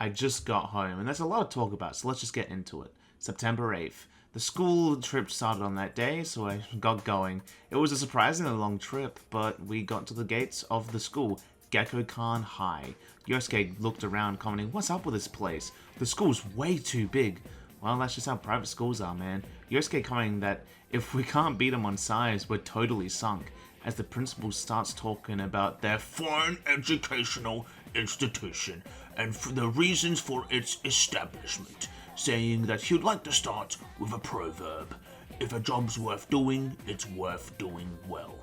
I just got home, and there's a lot to talk about, so let's just get into it. September 8th. The school trip started on that day, so I got going. It was a surprisingly long trip, but we got to the gates of the school, Gekkokan High. Yosuke looked around, commenting, "What's up with this place? The school's way too big." Well, that's just how private schools are, man. Yosuke commenting that if we can't beat them on size, we're totally sunk, as the principal starts talking about their fine educational institution and for the reasons for its establishment, saying that he'd like to start with a proverb. If a job's worth doing, it's worth doing well.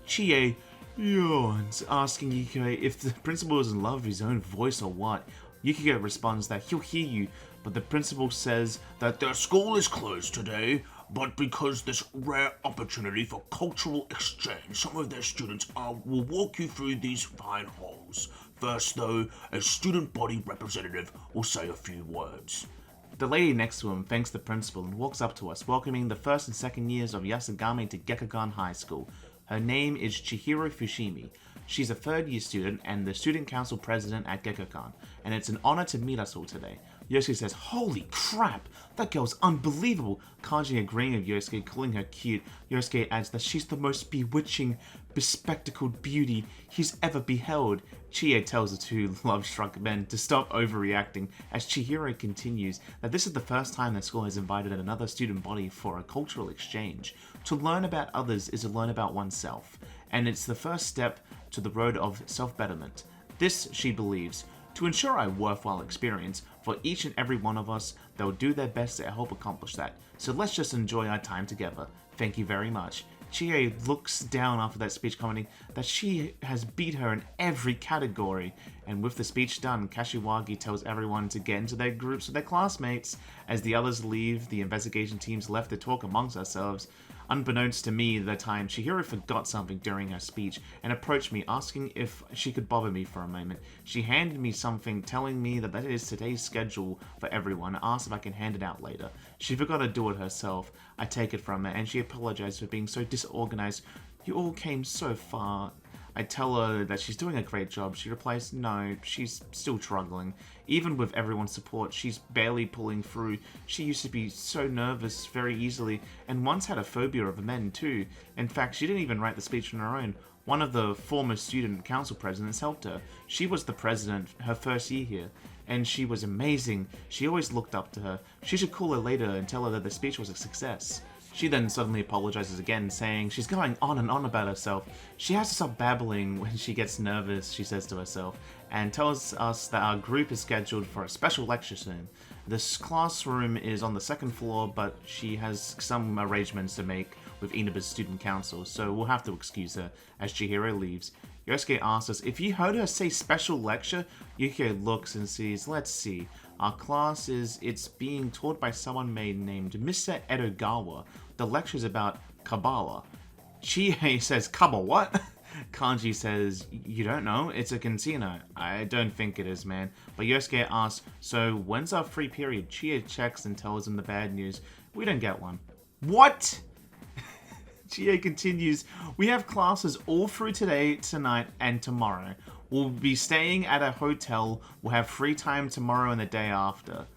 Chie yawns, asking Yukiko if the principal is in love with his own voice or what. Yukiko responds that he'll hear you, but the principal says that their school is closed today, but because this rare opportunity for cultural exchange, some of their students will walk you through these fine halls. First, though, a student body representative will say a few words. The lady next to him thanks the principal and walks up to us, welcoming the first and second years of Yasugame to Gekkokan High School. Her name is Chihiro Fushimi. She's a third-year student and the student council president at Gekkokan, and it's an honor to meet us all today. Yosuke says, "Holy crap, that girl's unbelievable." Kanji agreeing with Yosuke, calling her cute. Yosuke adds that she's the most bewitching, bespectacled beauty he's ever beheld. Chie tells the two love-struck men to stop overreacting as Chihiro continues that this is the first time that school has invited another student body for a cultural exchange. To learn about others is to learn about oneself, and it's the first step to the road of self-betterment. This, she believes, to ensure a worthwhile experience for each and every one of us, they'll do their best to help accomplish that. So let's just enjoy our time together. Thank you very much. Chie looks down after that speech, commenting that she has beat her in every category. And with the speech done, Kashiwagi tells everyone to get into their groups with their classmates. As the others leave, the investigation team's left to talk amongst ourselves. Unbeknownst to me at the time, Chihiro forgot something during her speech and approached me, asking if she could bother me for a moment. She handed me something, telling me that is today's schedule for everyone, and asked if I can hand it out later. She forgot to do it herself. I take it from her, and she apologized for being so disorganized. You all came so far. I tell her that she's doing a great job. She replies, no, she's still struggling. Even with everyone's support, she's barely pulling through. She used to be so nervous very easily, and once had a phobia of men too. In fact, she didn't even write the speech on her own. One of the former student council presidents helped her. She was the president her first year here, and she was amazing. She always looked up to her. She should call her later and tell her that the speech was a success. She then suddenly apologizes again, saying she's going on and on about herself. She has to stop babbling when she gets nervous, she says to herself, and tells us that our group is scheduled for a special lecture soon. This classroom is on the second floor, but she has some arrangements to make with Inaba's student council, so we'll have to excuse her as Chihiro leaves. Yosuke asks us, if you heard her say special lecture, Yukio looks and sees, let's see. Our class it's being taught by someone named Mr. Edogawa. The lecture is about Kabbalah. Chie says, Kabbalah what? Kanji says, you don't know? It's a casino. I don't think it is, man. But Yosuke asks, so when's our free period? Chie checks and tells him the bad news. We don't get one. What? Chie continues, we have classes all through today, tonight, and tomorrow. We'll be staying at a hotel. We'll have free time tomorrow and the day after,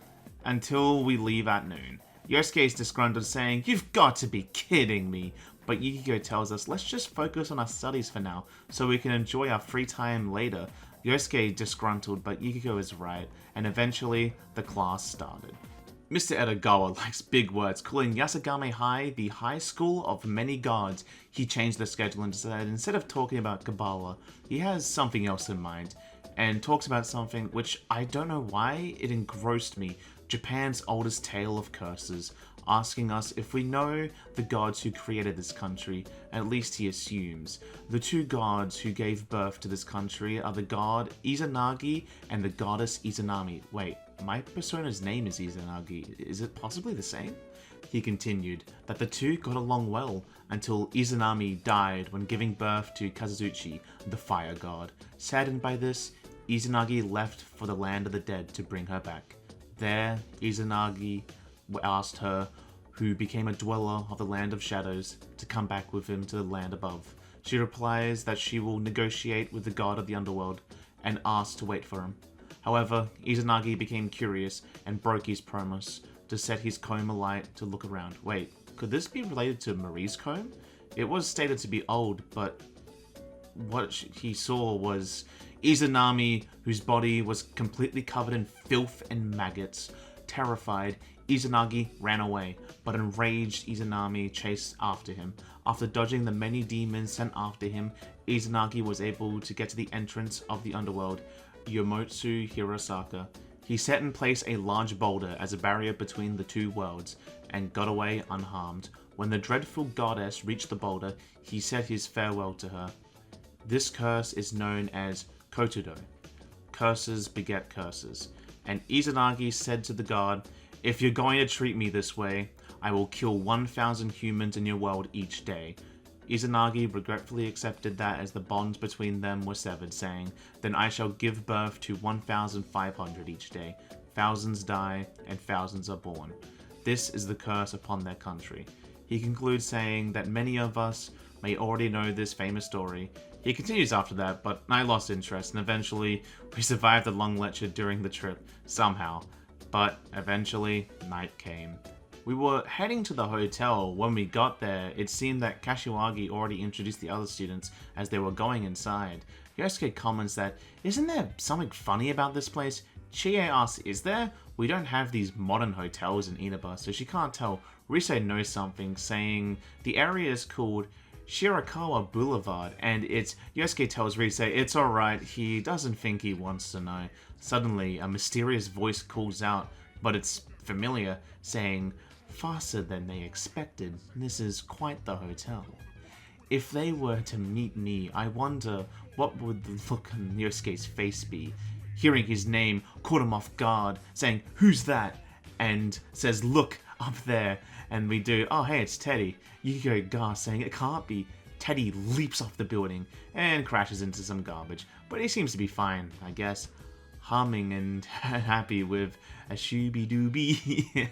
until we leave at noon. Yosuke is disgruntled, saying, you've got to be kidding me. But Yukiko tells us, let's just focus on our studies for now, so we can enjoy our free time later. Yosuke disgruntled, but Yukiko is right, and eventually, the class started. Mr. Edogawa likes big words, calling Yasugame High the high school of many gods. He changed the schedule and said instead of talking about Kabbalah, he has something else in mind, and talks about something which I don't know why it engrossed me, Japan's oldest tale of curses, asking us if we know the gods who created this country. At least he assumes. The two gods who gave birth to this country are the god Izanagi and the goddess Izanami. Wait, my persona's name is Izanagi. Is it possibly the same? He continued that the two got along well until Izanami died when giving birth to Kazuchi, the fire god. Saddened by this, Izanagi left for the land of the dead to bring her back. There, Izanagi asked her, who became a dweller of the land of shadows, to come back with him to the land above. She replies that she will negotiate with the god of the underworld and asks to wait for him. However, Izanagi became curious and broke his promise to set his comb alight to look around. Wait, could this be related to Marie's comb? It was stated to be old, but what he saw was Izanami, whose body was completely covered in filth and maggots. Terrified, Izanagi ran away, but enraged Izanami chased after him. After dodging the many demons sent after him, Izanagi was able to get to the entrance of the underworld, Yomotsu Hirosaka. He set in place a large boulder as a barrier between the two worlds, and got away unharmed. When the dreadful goddess reached the boulder, he said his farewell to her. This curse is known as Kotudo. Curses beget curses. And Izanagi said to the god, "If you're going to treat me this way, I will kill 1,000 humans in your world each day." Izanagi regretfully accepted that as the bonds between them were severed, saying, "Then I shall give birth to 1,500 each day. Thousands die, and thousands are born. This is the curse upon their country." He concludes saying that many of us may already know this famous story. He continues after that, but I lost interest, and eventually we survived a long lecture during the trip, somehow. But eventually, night came. We were heading to the hotel. When we got there, it seemed that Kashiwagi already introduced the other students as they were going inside. Yosuke comments that, "Isn't there something funny about this place?" Chie asks, "Is there? We don't have these modern hotels in Inaba," so she can't tell. Rise knows something, saying the area is called Shirakawa Boulevard, and Yosuke tells Rise it's alright, he doesn't think he wants to know. Suddenly, a mysterious voice calls out, but it's familiar, saying, "Faster than they expected. This is quite the hotel." If they were to meet me, I wonder what would the look on Yosuke's face be. Hearing his name caught him off guard, saying, "Who's that?" and says, "Look, up there." And we do, "Oh hey, it's Teddy." Yukiko gasps, saying, "It can't be." Teddy leaps off the building and crashes into some garbage, but he seems to be fine, I guess. Humming and happy with a shooby-dooby.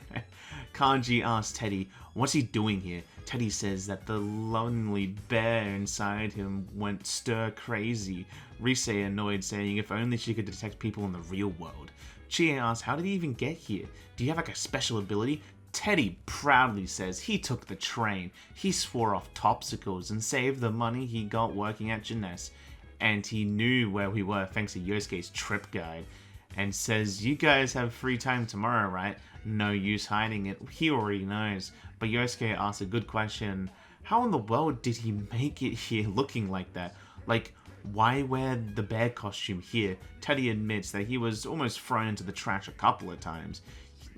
Kanji asks Teddy, what's he doing here? Teddy says that the lonely bear inside him went stir-crazy. Rise annoyed, saying if only she could detect people in the real world. Chie asks, how did he even get here? Do you have like a special ability? Teddy proudly says he took the train. He swore off topsicles and saved the money he got working at Jeunesse. And he knew where we were thanks to Yosuke's trip guide. And says, you guys have free time tomorrow, right? No use hiding it. He already knows. But Yosuke asks a good question. How in the world did he make it here looking like that? Like, why wear the bear costume here? Teddy admits that he was almost thrown into the trash a couple of times.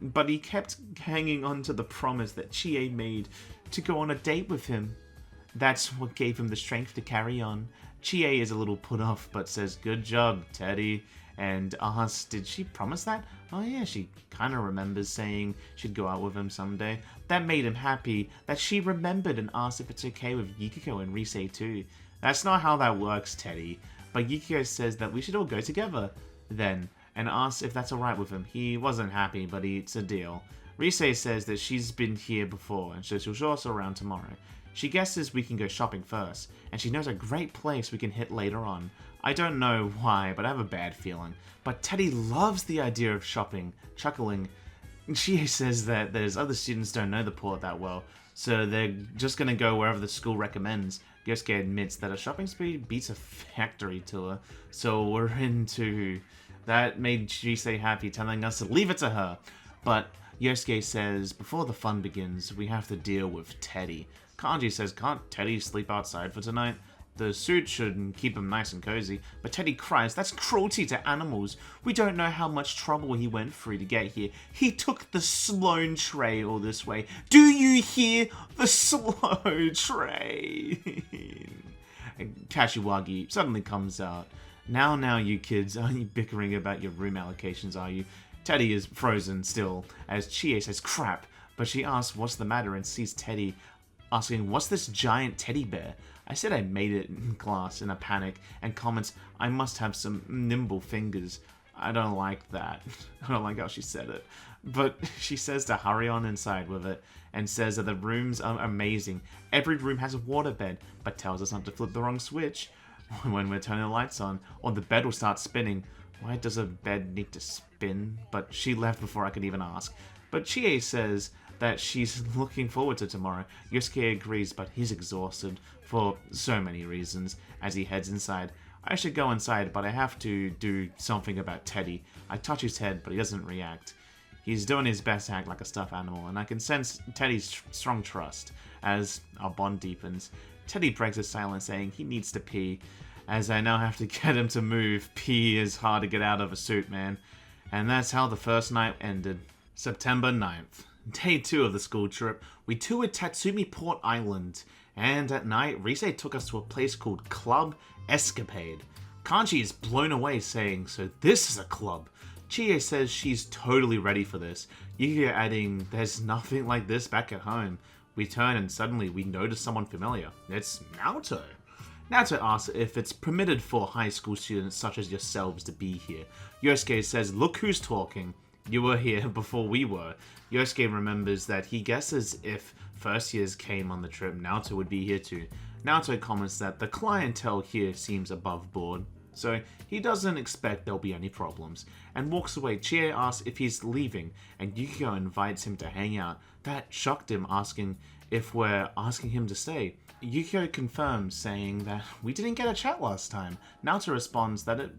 But he kept hanging on to the promise that Chie made to go on a date with him. That's what gave him the strength to carry on. Chie is a little put off, but says, good job, Teddy. And asks, did she promise that? Oh yeah, she kind of remembers saying she'd go out with him someday. That made him happy that she remembered and asked if it's okay with Yukiko and Rise too. That's not how that works, Teddy. But Yukiko says that we should all go together then, and asks if that's alright with him. He wasn't happy, but it's a deal. Rise says that she's been here before, and so she'll show us around tomorrow. She guesses we can go shopping first, and she knows a great place we can hit later on. I don't know why, but I have a bad feeling. But Teddy loves the idea of shopping, chuckling. She says that there's other students don't know the port that well, so they're just gonna go wherever the school recommends. Yosuke admits that a shopping spree beats a factory tour, so we're into... That made Rise happy, telling us to leave it to her. But Yosuke says, before the fun begins, we have to deal with Teddy. Kanji says, can't Teddy sleep outside for tonight? The suit should keep him nice and cozy. But Teddy cries, that's cruelty to animals. We don't know how much trouble he went through to get here. He took the slow tray all this way. Do you hear? The slow train. And Kashiwagi suddenly comes out. Now, you kids, aren't you bickering about your room allocations, are you? Teddy is frozen still, as Chie says, crap. But she asks what's the matter and sees Teddy asking, what's this giant teddy bear? I said I made it in class in a panic, and comments, I must have some nimble fingers. I don't like that. I don't like how she said it. But she says to hurry on inside with it, and says that the rooms are amazing. Every room has a waterbed, but tells us not to flip the wrong switch when we're turning the lights on, or the bed will start spinning. Why does a bed need to spin? But she left before I could even ask. But Chie says that she's looking forward to tomorrow. Yosuke agrees, but he's exhausted for so many reasons as he heads inside. I should go inside, but I have to do something about Teddy. I touch his head, but he doesn't react. He's doing his best to act like a stuffed animal, and I can sense Teddy's strong trust as our bond deepens. Teddy breaks his silence, saying he needs to pee. As I now have to get him to move, pee is hard to get out of a suit, man. And that's how the first night ended. September 9th. Day 2 of the school trip. We toured Tatsumi Port Island, and at night, Rise took us to a place called Club Escapade. Kanji is blown away, saying, "So this is a club." Chie says she's totally ready for this. Yukio adding, "There's nothing like this back at home." We turn and suddenly we notice someone familiar. It's Naoto. Naoto asks if it's permitted for high school students such as yourselves to be here. Yosuke says, "Look who's talking. You were here before we were." Yosuke remembers that he guesses if first years came on the trip, Naoto would be here too. Naoto comments that the clientele here seems above board, so he doesn't expect there'll be any problems, and walks away. Chie asks if he's leaving, and Yukio invites him to hang out. That shocked him, asking if we're asking him to stay. Yukio confirms, saying that we didn't get a chat last time. Naoto responds that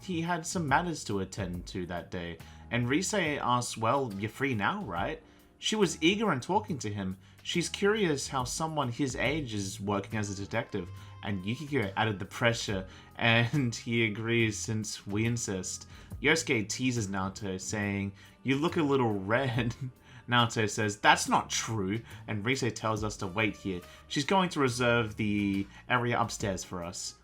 he had some matters to attend to that day, and Rise asks, "Well, you're free now, right?" She was eager in talking to him. She's curious how someone his age is working as a detective, and Yukio added the pressure, and he agrees since we insist. Yosuke teases Naoto, saying, "You look a little red." Naoto says, "That's not true," and Rise tells us to wait here. She's going to reserve the area upstairs for us.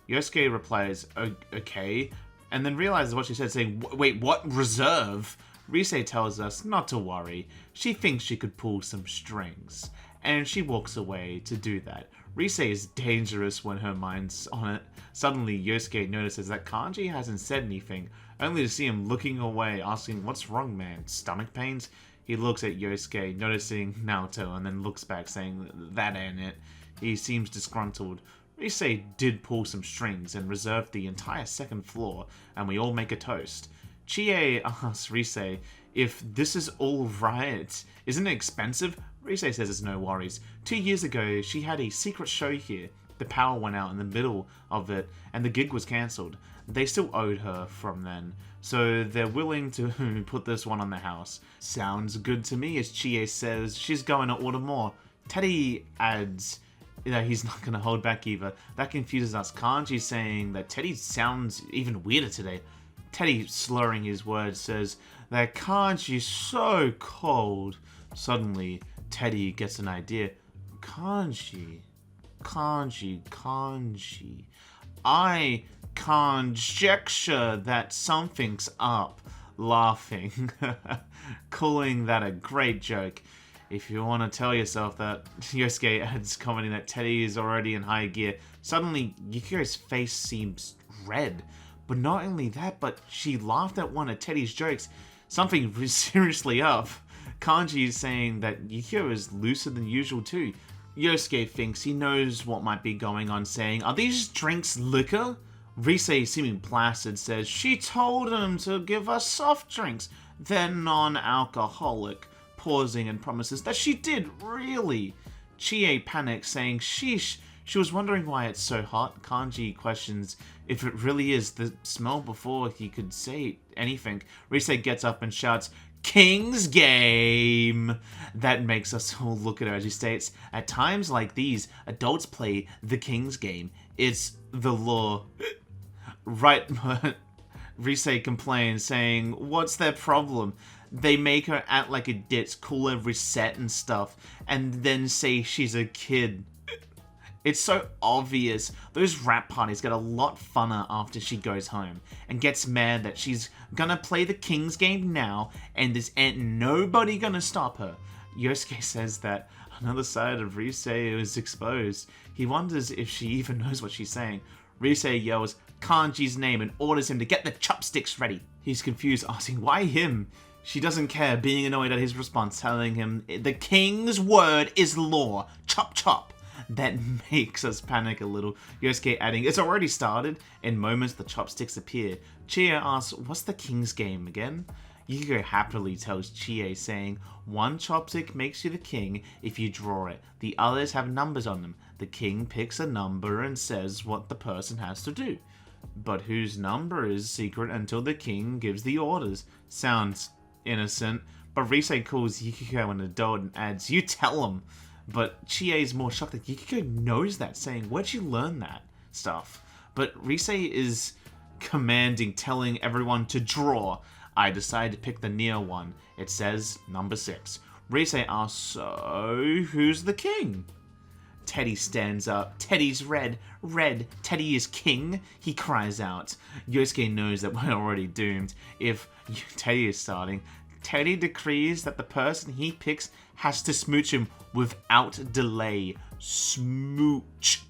Yosuke replies, "Okay," and then realizes what she said, saying, "Wait, what? Reserve?" Rise tells us not to worry. She thinks she could pull some strings, and she walks away to do that. Rise is dangerous when her mind's on it. Suddenly, Yosuke notices that Kanji hasn't said anything, only to see him looking away, asking, "What's wrong, man? Stomach pains?" He looks at Yosuke, noticing Naoto, and then looks back, saying, "That ain't it." He seems disgruntled. Rise did pull some strings and reserved the entire second floor, and we all make a toast. Chie asks Rise if this is all right. "Isn't it expensive?" Rise says it's no worries. 2 years ago, she had a secret show here. The power went out in the middle of it, and the gig was cancelled. They still owed her from then, so they're willing to put this one on the house. "Sounds good to me," as Chie says she's going to order more. Teddy adds that he's not going to hold back either. That confuses us. Kanji saying that Teddy sounds even weirder today. Teddy, slurring his words, says that Kanji's so cold. Suddenly, Teddy gets an idea. Kanji. I conjecture that something's up. Laughing. Calling that a great joke. "If you want to tell yourself that," Yosuke adds, commenting that Teddy is already in high gear. Suddenly, Yukio's face seems red. But not only that, but she laughed at one of Teddy's jokes. Something seriously up. Kanji is saying that Yukio is looser than usual too. Yosuke thinks he knows what might be going on, saying, "Are these drinks liquor?" Rise, seeming placid, says she told him to give us soft drinks. They're non-alcoholic, pausing and promises that she did, really. Chie panics, saying, "Sheesh." She was wondering why it's so hot. Kanji questions if it really is the smell before he could say anything. Rise gets up and shouts, "King's Game!" That makes us all look at her as she states, "At times like these, adults play the King's Game. It's the law." Right, but Rise complains, saying, "What's their problem? They make her act like a ditz, call her reset and stuff, and then say she's a kid." It's so obvious. Those rap parties get a lot funner after she goes home and gets mad that she's gonna play the King's Game now and there's ain't nobody gonna stop her. Yosuke says that another side of Rise is exposed. He wonders if she even knows what she's saying. Rise yells Kanji's name and orders him to get the chopsticks ready. He's confused, asking why him? She doesn't care, being annoyed at his response, telling him the king's word is law. Chop chop. that makes us panic a little. Yosuke adding, it's already started. In moments, the chopsticks appear. Chie asks, what's the king's game again? Yukiko happily tells Chie, saying, one chopstick makes you the king if you draw it. The others have numbers on them. The king picks a number and says what the person has to do. But whose number is secret until the king gives the orders. Sounds innocent, but Rise calls Yukiko an adult and adds, you tell him. But Chie is more shocked that Yukiko knows that, saying, where'd you learn that stuff? But Rise is commanding, telling everyone to draw. I decide to pick the near one. It says number 6. Rise asks, so who's the king? Teddy stands up. Teddy's red. Red. Teddy is king. He cries out. Yosuke knows that we're already doomed. If Teddy is starting, Teddy decrees that the person he picks has to smooch him without delay. Smooch.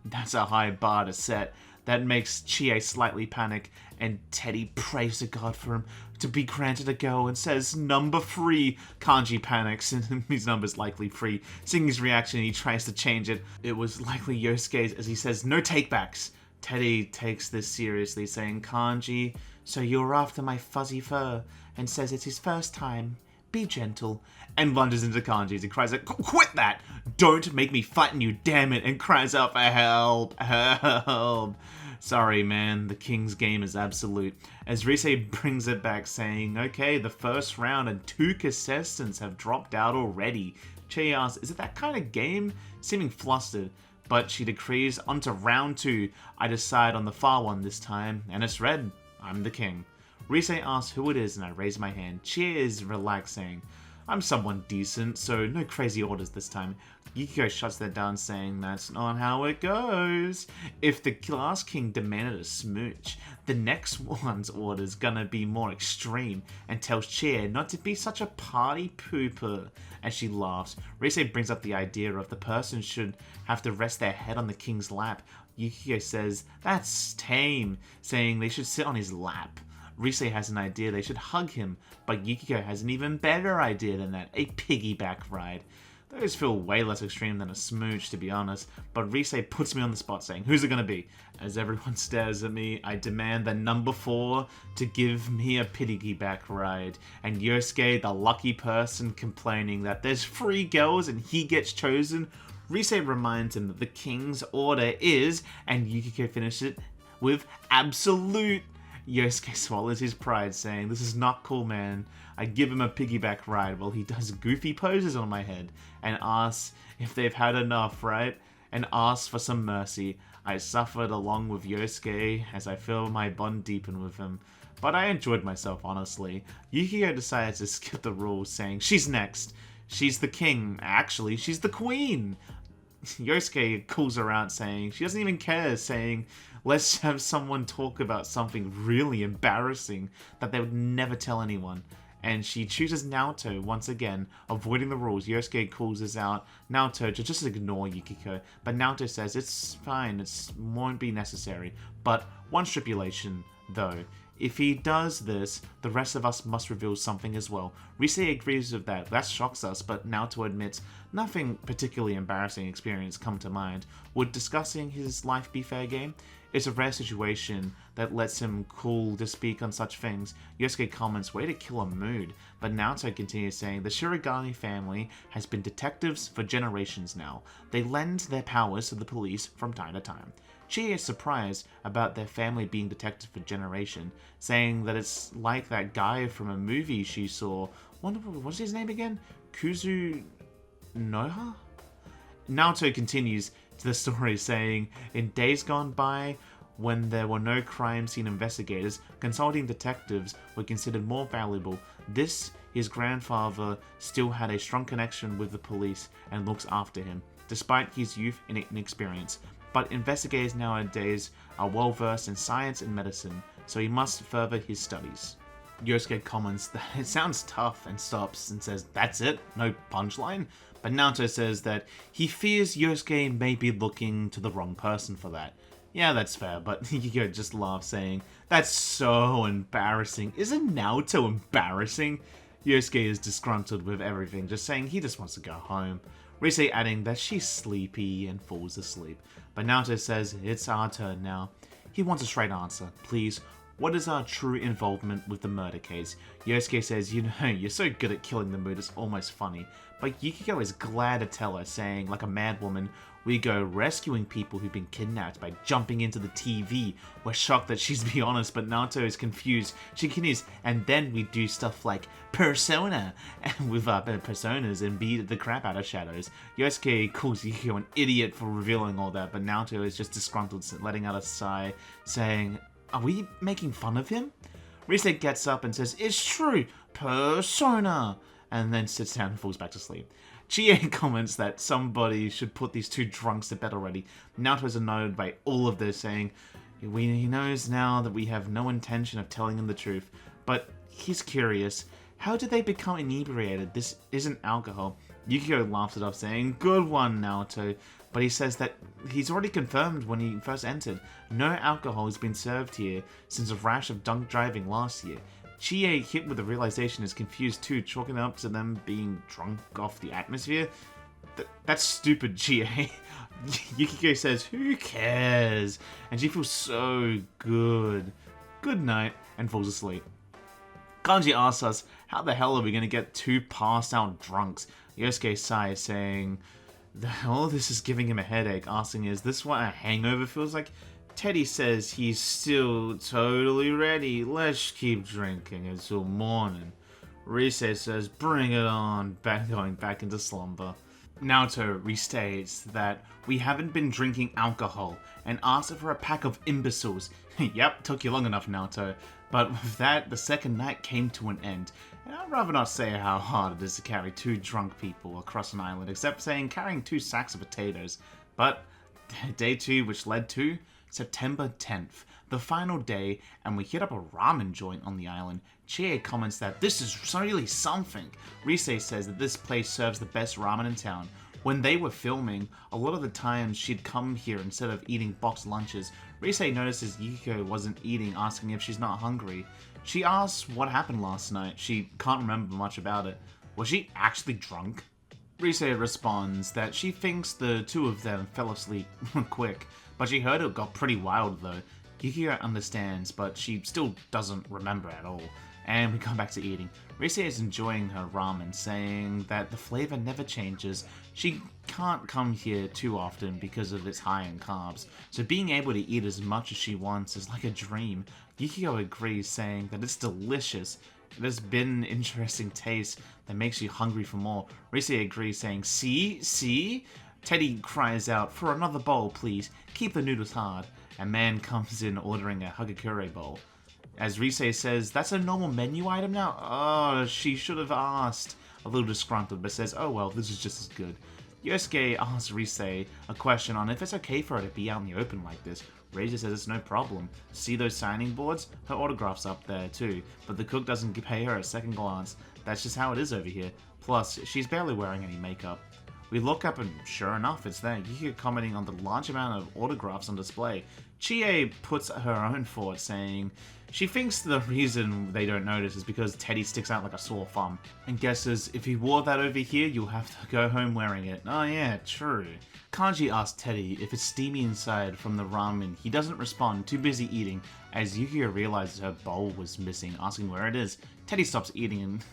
That's a high bar to set. That makes Chie slightly panic, and Teddy prays to God for him to be granted a go and says, number 3. Kanji panics, and his number's likely 3. Seeing his reaction, he tries to change it. It was likely Yosuke's as he says, no takebacks. Teddy takes this seriously, saying, Kanji, so you're after my fuzzy fur, and says it's his first time. Be gentle. And lunges into Kanji's and cries out, quit that! Don't make me fighten you, damn it! And cries out for help, help. Sorry, man, the king's game is absolute. As Rise brings it back, saying, okay, the first round and 2 contestants have dropped out already. Chie asks, is it that kind of game? Seeming flustered, but she decrees, onto round 2. I decide on the far one this time, and it's red. I'm the king. Rise asks who it is, and I raise my hand. Chie is relaxed, saying, I'm someone decent, so no crazy orders this time. Yukiko shuts that down, saying that's not how it goes. If the last king demanded a smooch, the next one's order's gonna be more extreme, and tells Chie not to be such a party pooper. As she laughs, Rise brings up the idea of the person should have to rest their head on the king's lap. Yukiko says that's tame, saying they should sit on his lap. Rise has an idea they should hug him, but Yukiko has an even better idea than that, a piggyback ride. Those feel way less extreme than a smooch, to be honest, but Rise puts me on the spot, saying, who's it gonna be? As everyone stares at me, I demand the number 4 to give me a piggyback ride, and Yosuke, the lucky person, complaining that there's 3 girls and he gets chosen. Rise reminds him that the king's order is, and Yukiko finishes it with absolute. Yosuke swallows his pride, saying, this is not cool, man. I give him a piggyback ride while he does goofy poses on my head and asks if they've had enough, right? And asks for some mercy. I suffered along with Yosuke as I feel my bond deepen with him. But I enjoyed myself, honestly. Yukiko decides to skip the rules, saying, she's next. She's the king. Actually, she's the queen. Yosuke calls her out, saying she doesn't even care, saying, let's have someone talk about something really embarrassing that they would never tell anyone. And she chooses Naoto once again, avoiding the rules. Yosuke calls us out Naoto to just ignore Yukiko, but Naoto says it's fine, it won't be necessary. But one stipulation, though. If he does this, the rest of us must reveal something as well. Rise agrees with that. That shocks us, but Naoto admits nothing particularly embarrassing experience come to mind. Would discussing his life be fair game? It's a rare situation that lets him cool to speak on such things. Yosuke comments, way to kill a mood, but Naoto continues saying, the Shirogane family has been detectives for generations now. They lend their powers to the police from time to time. Chie is surprised about their family being detectives for generation, saying that it's like that guy from a movie she saw. What's his name again? Kuzu Noha? Naoto continues to the story, saying, in days gone by, when there were no crime scene investigators, consulting detectives were considered more valuable. His grandfather still had a strong connection with the police and looks after him, despite his youth and inexperience. But investigators nowadays are well versed in science and medicine, so he must further his studies. Yosuke comments that it sounds tough and stops and says, that's it? No punchline? But Naoto says that he fears Yosuke may be looking to the wrong person for that. Yeah, that's fair, but Yukiko just laughs, saying, that's so embarrassing. Isn't Naoto embarrassing? Yosuke is disgruntled with everything, just saying he just wants to go home. Rise adding that she's sleepy and falls asleep. But Naoto says it's our turn now. He wants a straight answer. Please, what is our true involvement with the murder case? Yosuke says, you know, you're so good at killing the mood, it's almost funny. But Yukiko is glad to tell her, saying, like a mad woman, we go rescuing people who've been kidnapped by jumping into the TV. We're shocked that she's being honest, but Naoto is confused. She continues, and then we do stuff like Persona, and with personas and beat the crap out of shadows. Yosuke calls Yukiko an idiot for revealing all that, but Naoto is just disgruntled, letting out a sigh, saying, are we making fun of him? Rise gets up and says, it's true, Persona, and then sits down and falls back to sleep. Chie comments that somebody should put these two drunks to bed already. Naoto is annoyed by all of this, saying he knows now that we have no intention of telling him the truth, but he's curious. How did they become inebriated? This isn't alcohol. Yukiko laughs it off, saying, good one, Naoto. But he says that he's already confirmed when he first entered. No alcohol has been served here since a rash of drunk driving last year. Chie, hit with the realization, is confused too, chalking it up to them being drunk off the atmosphere. That's stupid, Chie. Yukiko says, who cares? And she feels so good. Good night, and falls asleep. Kanji asks us, how the hell are we going to get two passed out drunks? Yosuke sighs, saying, the hell, this is giving him a headache, asking, is this what a hangover feels like? Teddy says he's still totally ready. Let's keep drinking until morning. Rise says, bring it on, going back into slumber. Naoto restates that we haven't been drinking alcohol and asks for a pack of imbeciles. Yep, took you long enough, Naoto. But with that, the second night came to an end. And I'd rather not say how hard it is to carry two drunk people across an island, except saying carrying 2 sacks of potatoes. But day 2, which led to September 10th, the final day, and we hit up a ramen joint on the island. Chie comments that this is really something. Rise says that this place serves the best ramen in town. When they were filming, a lot of the times she'd come here instead of eating boxed lunches. Rise notices Yukiko wasn't eating, asking if she's not hungry. She asks what happened last night. She can't remember much about it. Was she actually drunk? Rise responds that she thinks the two of them fell asleep quick, but she heard it got pretty wild though. Yukiko understands, but she still doesn't remember at all. And we come back to eating. Rise is enjoying her ramen, saying that the flavor never changes. She can't come here too often because of its high in carbs, so being able to eat as much as she wants is like a dream. Yukiko agrees, saying that it's delicious. It has been an interesting taste that makes you hungry for more. Rise agrees, saying, see? Teddy cries out, for another bowl, please. Keep the noodles hard. A man comes in ordering a hagakure bowl. As Rise says, that's a normal menu item now? Oh, she should have asked. A little disgruntled, but says, oh well, this is just as good. Yosuke asks Rise a question on if it's okay for her to be out in the open like this. Rise says it's no problem. See those signing boards? Her autograph's up there too, but the cook doesn't pay her a second glance. That's just how it is over here. Plus, she's barely wearing any makeup. We look up and sure enough, it's there. Yukiko commenting on the large amount of autographs on display. Chie puts her own forward, saying she thinks the reason they don't notice is because Teddy sticks out like a sore thumb, and guesses if he wore that over here, you'll have to go home wearing it. Oh yeah, true. Kanji asks Teddy if it's steamy inside from the ramen. He doesn't respond, too busy eating, as Yukiko realizes her bowl was missing, asking where it is. Teddy stops eating, and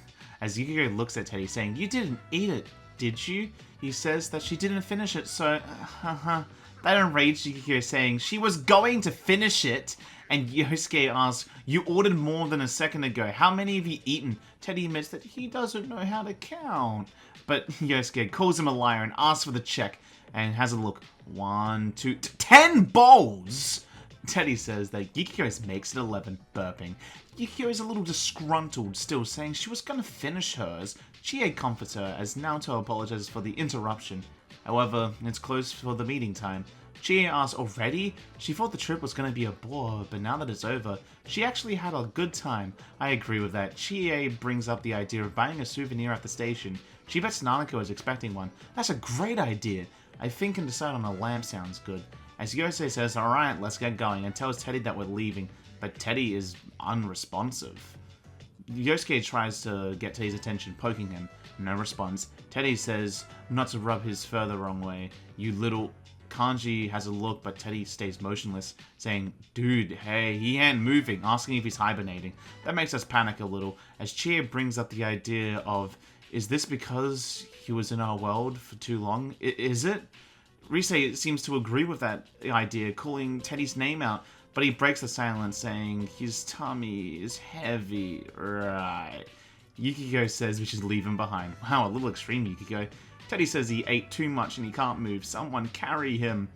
as Yukiko looks at Teddy, saying, you didn't eat it, did you? He says that she didn't finish it, so that enraged Yukiko, saying she was going to finish it. And Yosuke asks, you ordered more than a second ago. How many have you eaten? Teddy admits that he doesn't know how to count. But Yosuke calls him a liar and asks for the check and has a look. 1, 2, 10 bowls! Teddy says that Yukiko makes it 11, burping. Yukiko is a little disgruntled, still saying she was going to finish hers. Chie comforts her as Naoto apologizes for the interruption. However, it's close for the meeting time. Chie asks already? She thought the trip was going to be a bore, but now that it's over, she actually had a good time. I agree with that. Chie brings up the idea of buying a souvenir at the station. She bets Nanako is expecting one. That's a great idea. I think and decide on a lamp sounds good. As Yosei says, alright, let's get going, and tells Teddy that we're leaving, but Teddy is unresponsive. Yosuke tries to get Teddy's attention, poking him. No response. Teddy says not to rub his fur the wrong way. You little... Kanji has a look, but Teddy stays motionless, saying, "Dude, hey, he ain't moving," asking if he's hibernating. That makes us panic a little, as Chie brings up the idea of, is this because he was in our world for too long? Is it? Rise seems to agree with that idea, calling Teddy's name out, but he breaks the silence, saying, his tummy is heavy, right? Yukiko says we should leave him behind. Wow, a little extreme, Yukiko. Teddy says he ate too much and he can't move. Someone carry him.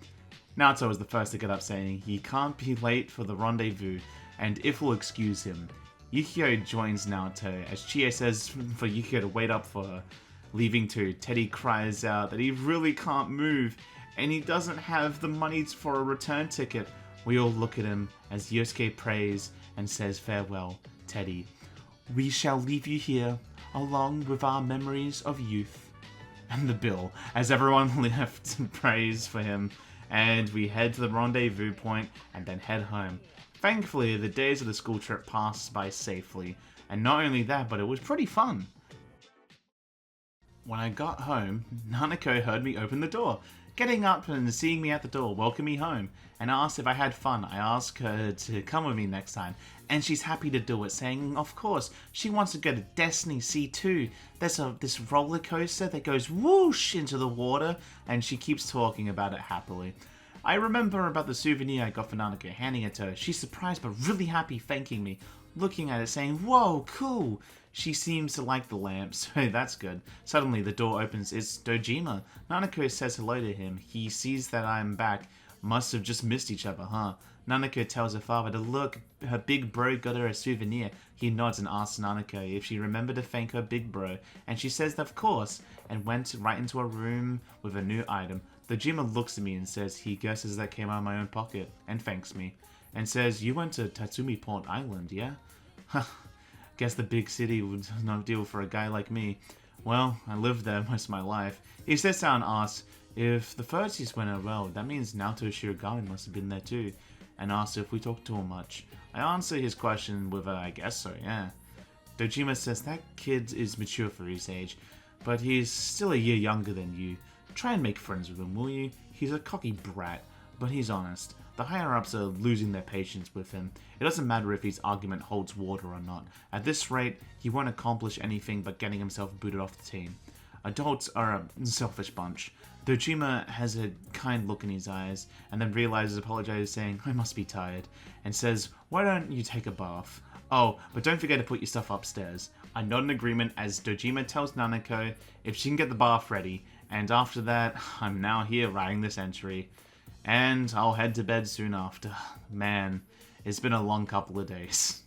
Naoto is the first to get up, saying he can't be late for the rendezvous, and if we'll excuse him. Yukiko joins Naoto, as Chie says for Yukiko to wait up for her. Leaving too, Teddy cries out that he really can't move, and he doesn't have the money for a return ticket. We all look at him as Yosuke prays and says farewell. Teddy, we shall leave you here, along with our memories of youth. And the bill, as everyone left prays for him, and we head to the rendezvous point and then head home. Thankfully, the days of the school trip passed by safely, and not only that, but it was pretty fun. When I got home, Nanako heard me open the door, getting up and seeing me at the door, welcome me home, and asked if I had fun. I asked her to come with me next time, and she's happy to do it, saying, of course, she wants to go to Destiny C2. There's this roller coaster that goes whoosh into the water, and she keeps talking about it happily. I remember about the souvenir I got for Nanako, handing it to her. She's surprised but really happy, thanking me, looking at it, saying, whoa, cool. She seems to like the lamp, so that's good. Suddenly, the door opens. It's Dojima. Nanako says hello to him. He sees that I'm back. Must have just missed each other, huh? Nanako tells her father to look. Her big bro got her a souvenir. He nods and asks Nanako if she remembered to thank her big bro, and she says of course, and went right into her room with a new item. Dojima looks at me and says he guesses that came out of my own pocket, and thanks me, and says, you went to Tatsumi Port Island, yeah? Huh. Guess the big city was no deal for a guy like me. Well, I lived there most of my life. He sits down and asks, if the Fursies went out well, that means Naoto Shirogane must have been there too, and asks if we talked to him much. I answer his question with a, I guess so, yeah. Dojima says that kid is mature for his age, but he's still a year younger than you. Try and make friends with him, will you? He's a cocky brat, but he's honest. The higher-ups are losing their patience with him. It doesn't matter if his argument holds water or not. At this rate, he won't accomplish anything but getting himself booted off the team. Adults are a selfish bunch. Dojima has a kind look in his eyes, and then realizes, apologizes, saying, I must be tired, and says, why don't you take a bath? Oh, but don't forget to put your stuff upstairs. I nod in agreement as Dojima tells Nanako if she can get the bath ready, and after that, I'm now here writing this entry. And I'll head to bed soon after. Man, it's been a long couple of days.